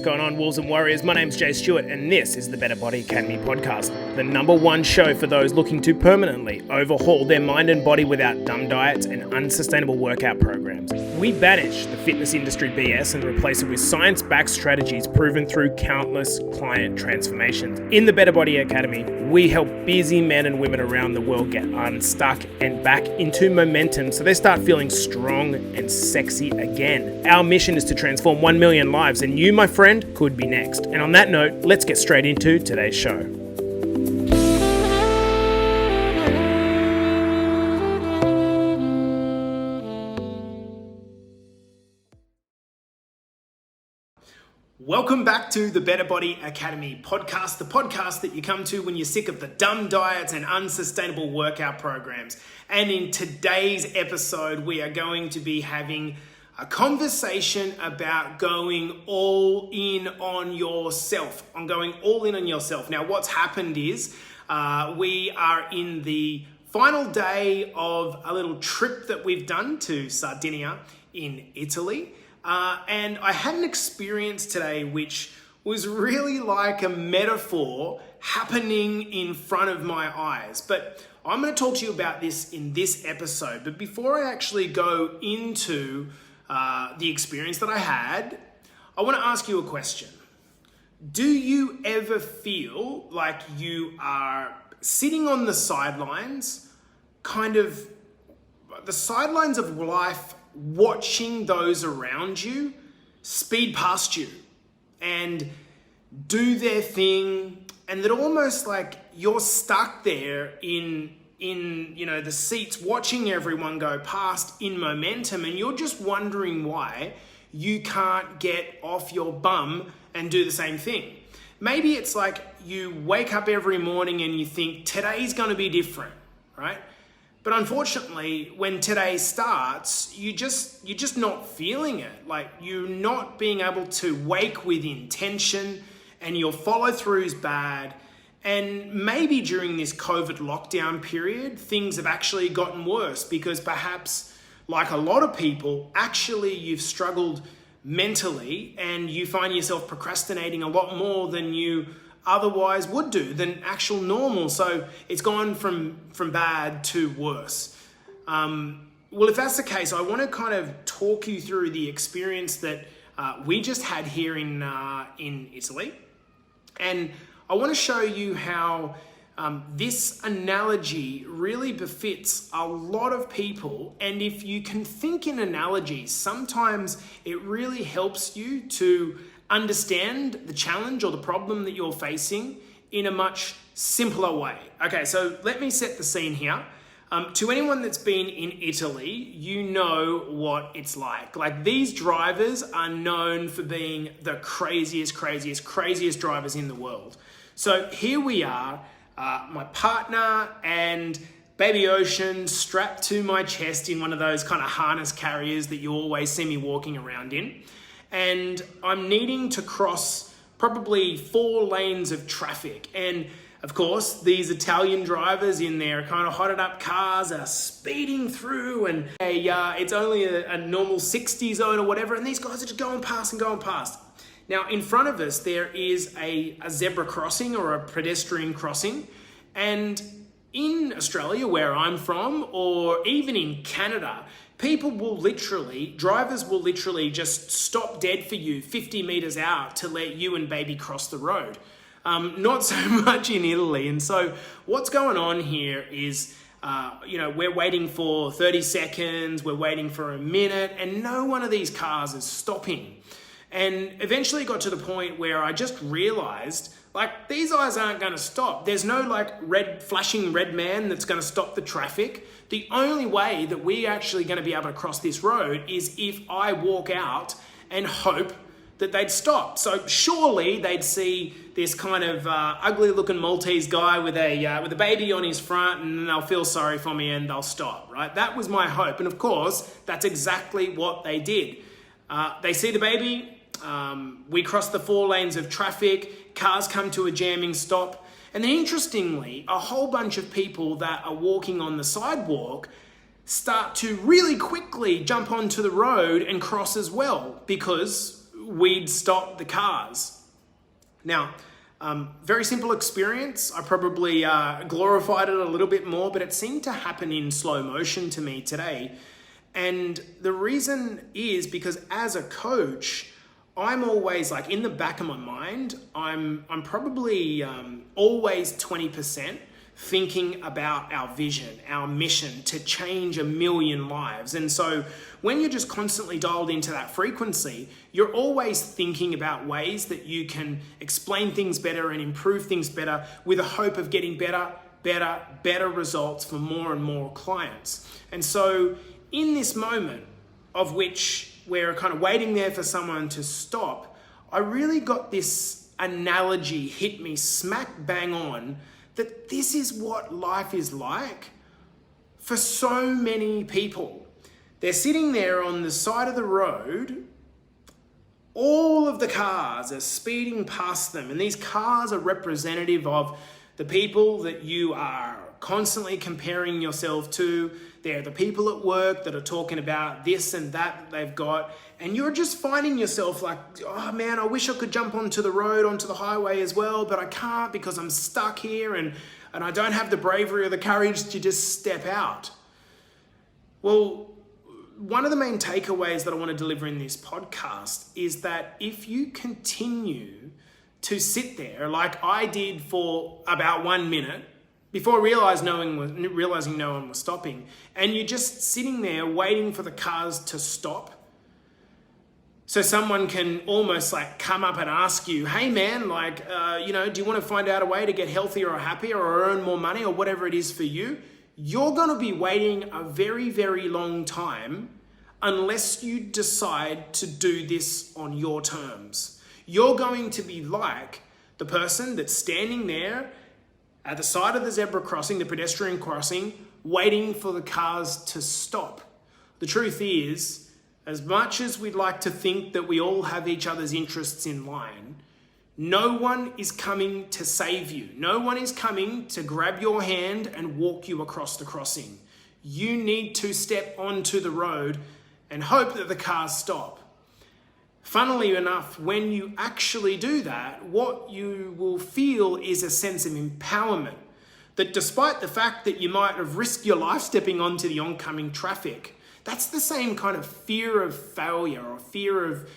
What's going on, Wolves and Warriors? My name's Jase Stewart, and this is the Better Body Academy podcast, the #1 show for those looking to permanently overhaul their mind and body without dumb diets and unsustainable workout programs. We banish the fitness industry BS and replace it with science-backed strategies proven through countless client transformations. In the Better Body Academy, we help busy men and women around the world get unstuck and back into momentum so they start feeling strong and sexy again. Our mission is to transform 1 million lives, and you, my friend, could be next. And on that note, let's get straight into today's show. Welcome back to the Better Body Academy podcast, the podcast that you come to when you're sick of the dumb diets and unsustainable workout programs. And in today's episode, we are going to be having a conversation about going all in on yourself, Now, what's happened is we are in the final day of a little trip that we've done to Sardinia in Italy. And I had an experience today which was really like a metaphor happening in front of my eyes. But I'm going to talk to you about this in this episode. But before I actually go into the experience that I had, I want to ask you a question. Do you ever feel like you are sitting on the sidelines, kind of the sidelines of life, watching those around you speed past you and do their thing, and that almost like you're stuck there in the seats watching everyone go past in momentum, and you're just wondering why you can't get off your bum and do the same thing? Maybe it's like you wake up every morning and you think today's going to be different, right? But unfortunately, when today starts, you're just not feeling it. Like, you're not being able to wake with intention, and your follow through is bad. And maybe during this COVID lockdown period, things have actually gotten worse because perhaps, like a lot of people, actually you've struggled mentally and you find yourself procrastinating a lot more than you otherwise would do, than actual normal. So it's gone from bad to worse. Well, if that's the case, I want to kind of talk you through the experience that we just had here in Italy. And I want to show you how this analogy really befits a lot of people. And if you can think in analogies, sometimes it really helps you to understand the challenge or the problem that you're facing in a much simpler way. Okay, so let me set the scene here. To anyone that's been in Italy, you know what it's like. Like, these drivers are known for being the craziest drivers in the world. So here we are, my partner and baby Ocean strapped to my chest in one of those kind of harness carriers that you always see me walking around in. And I'm needing to cross probably 4 lanes of traffic. And of course, these Italian drivers in their kind of hotted up cars are speeding through, and it's only a normal 60 zone or whatever, and these guys are just going past. Now, in front of us, there is a zebra crossing or a pedestrian crossing. And in Australia, where I'm from, or even in Canada, drivers will literally just stop dead for you 50 meters out to let you and baby cross the road. Not so much in Italy. And so what's going on here is, we're waiting for 30 seconds, we're waiting for a minute, and no one of these cars is stopping. And eventually it got to the point where I just realized, like, these guys aren't going to stop. There's no flashing red man that's going to stop the traffic. The only way that we're actually going to be able to cross this road is if I walk out and hope that they'd stop. So surely they'd see this kind of ugly looking Maltese guy with a baby on his front, and they'll feel sorry for me and they'll stop, right? That was my hope. And of course, that's exactly what they did. They see the baby. We cross the 4 lanes of traffic, cars come to a jamming stop, and then interestingly, a whole bunch of people that are walking on the sidewalk start to really quickly jump onto the road and cross as well, because we'd stop the cars. Now, very simple experience. I probably glorified it a little bit more, but it seemed to happen in slow motion to me today. And the reason is because as a coach, I'm always like in the back of my mind, I'm probably always 20% thinking about our vision, our mission to change 1 million lives. And so when you're just constantly dialed into that frequency, you're always thinking about ways that you can explain things better and improve things better with a hope of getting better results for more and more clients. And so in this moment of which we're kind of waiting there for someone to stop, I really got this analogy hit me smack bang on that this is what life is like for so many people. They're sitting there on the side of the road. All of the cars are speeding past them, and these cars are representative of the people that you are constantly comparing yourself to. They're the people at work that are talking about this and that they've got, and you're just finding yourself like, oh man, I wish I could jump onto the road, onto the highway as well, but I can't because I'm stuck here and I don't have the bravery or the courage to just step out. Well, one of the main takeaways that I want to deliver in this podcast is that if you continue to sit there like I did for about 1 minute before realizing no one was stopping, and you're just sitting there waiting for the cars to stop, so someone can almost like come up and ask you, hey man, like, do you want to find out a way to get healthier or happier or earn more money or whatever it is for you? You're going to be waiting a very, very long time unless you decide to do this on your terms. You're going to be like the person that's standing there at the side of the zebra crossing, the pedestrian crossing, waiting for the cars to stop. The truth is, as much as we'd like to think that we all have each other's interests in line, no one is coming to save you. No one is coming to grab your hand and walk you across the crossing. You need to step onto the road and hope that the cars stop. Funnily enough, when you actually do that, what you will feel is a sense of empowerment. That despite the fact that you might have risked your life stepping onto the oncoming traffic, that's the same kind of fear of failure or fear of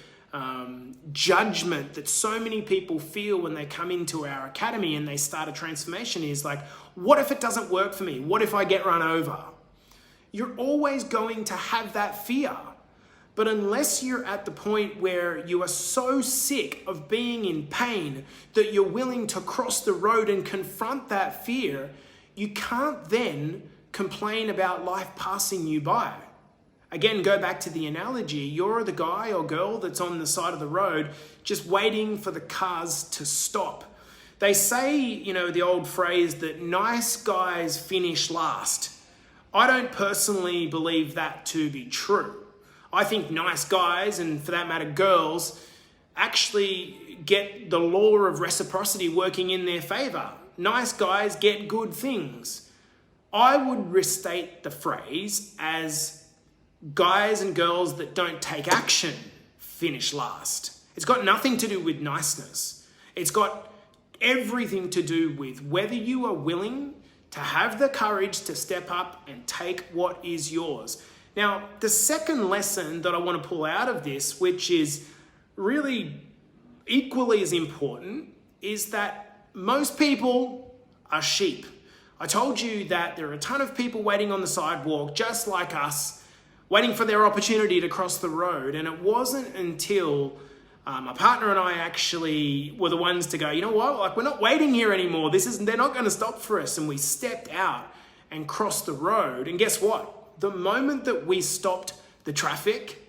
judgment that so many people feel when they come into our academy and they start a transformation is like, what if it doesn't work for me? What if I get run over? You're always going to have that fear. But unless you're at the point where you are so sick of being in pain that you're willing to cross the road and confront that fear, you can't then complain about life passing you by. Again, go back to the analogy. You're the guy or girl that's on the side of the road just waiting for the cars to stop. They say, the old phrase that nice guys finish last. I don't personally believe that to be true. I think nice guys, and for that matter girls, actually get the law of reciprocity working in their favor. Nice guys get good things. I would restate the phrase as guys and girls that don't take action finish last. It's got nothing to do with niceness. It's got everything to do with whether you are willing to have the courage to step up and take what is yours. Now, the second lesson that I want to pull out of this, which is really equally as important, is that most people are sheep. I told you that there are a ton of people waiting on the sidewalk, just like us, waiting for their opportunity to cross the road. And it wasn't until my partner and I actually were the ones to go, you know what, like we're not waiting here anymore. They're not going to stop for us. And we stepped out and crossed the road. And guess what? The moment that we stopped the traffic,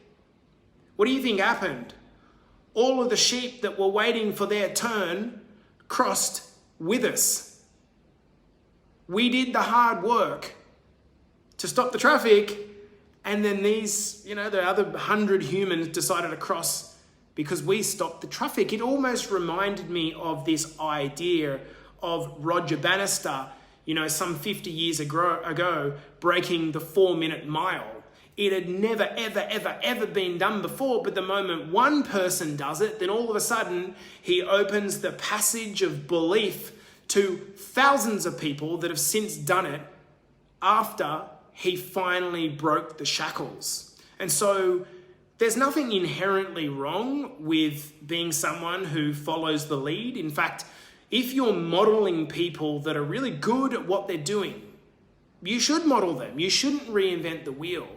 what do you think happened? All of the sheep that were waiting for their turn crossed with us. We did the hard work to stop the traffic, and then these, the other 100 humans decided to cross because we stopped the traffic. It almost reminded me of this idea of Roger Bannister, some 50 years ago, breaking the 4-minute mile. It had never, ever, ever, ever been done before, but the moment one person does it, then all of a sudden he opens the passage of belief to thousands of people that have since done it after he finally broke the shackles. And so there's nothing inherently wrong with being someone who follows the lead. In fact, if you're modeling people that are really good at what they're doing, you should model them. You shouldn't reinvent the wheel.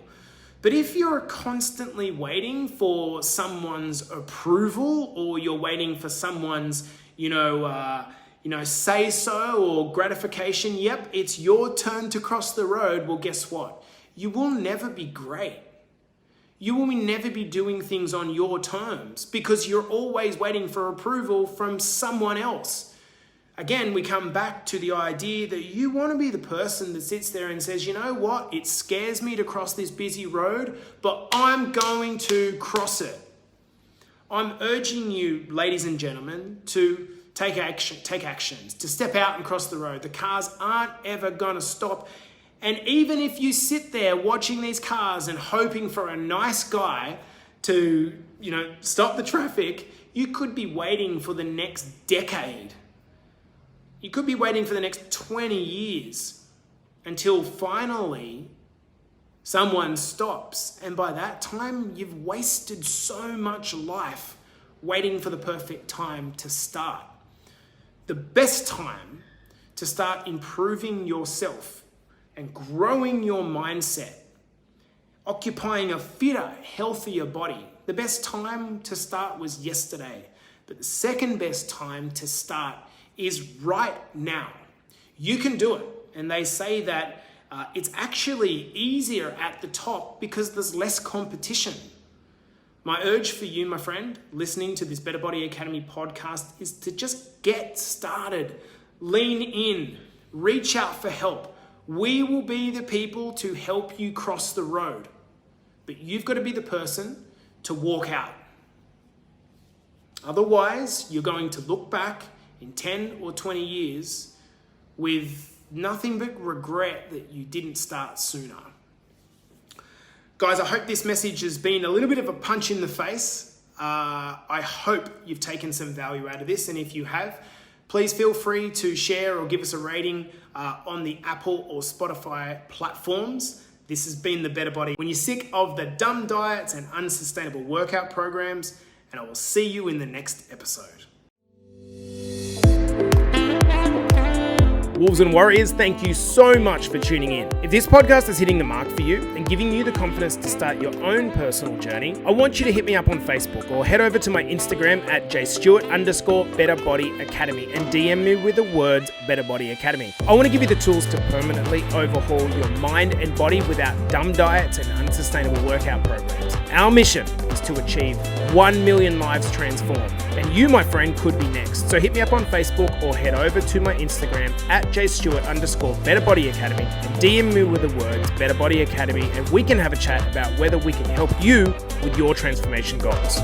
But if you're constantly waiting for someone's approval, or you're waiting for someone's, say so or gratification, yep, it's your turn to cross the road. Well, guess what? You will never be great. You will never be doing things on your terms because you're always waiting for approval from someone else. Again, we come back to the idea that you want to be the person that sits there and says, you know what, it scares me to cross this busy road, but I'm going to cross it. I'm urging you, ladies and gentlemen, to take actions, to step out and cross the road. The cars aren't ever going to stop. And even if you sit there watching these cars and hoping for a nice guy to, stop the traffic, you could be waiting for the next decade. You could be waiting for the next 20 years until finally someone stops. And by that time, you've wasted so much life waiting for the perfect time to start. The best time to start improving yourself and growing your mindset, occupying a fitter, healthier body. The best time to start was yesterday, but the second best time to start is right now. You can do it. And they say that it's actually easier at the top because there's less competition. My urge for you, my friend, listening to this Better Body Academy podcast is to just get started. Lean in, reach out for help. We will be the people to help you cross the road, but you've got to be the person to walk out. Otherwise, you're going to look back in 10 or 20 years with nothing but regret that you didn't start sooner. Guys, I hope this message has been a little bit of a punch in the face. I hope you've taken some value out of this. And if you have, please feel free to share or give us a rating on the Apple or Spotify platforms. This has been The Better Body. When you're sick of the dumb diets and unsustainable workout programs, and I will see you in the next episode. Wolves and Warriors, thank you so much for tuning in. If this podcast is hitting the mark for you and giving you the confidence to start your own personal journey, I want you to hit me up on Facebook or head over to my Instagram at JStewart_BetterBodyAcademy and DM me with the words Better Body Academy. I want to give you the tools to permanently overhaul your mind and body without dumb diets and unsustainable workout programs. Our mission is to achieve 1 million lives transformed. And you, my friend, could be next. So hit me up on Facebook or head over to my Instagram at JStewart_BetterBodyAcademy and DM me with the words Better Body Academy, and we can have a chat about whether we can help you with your transformation goals.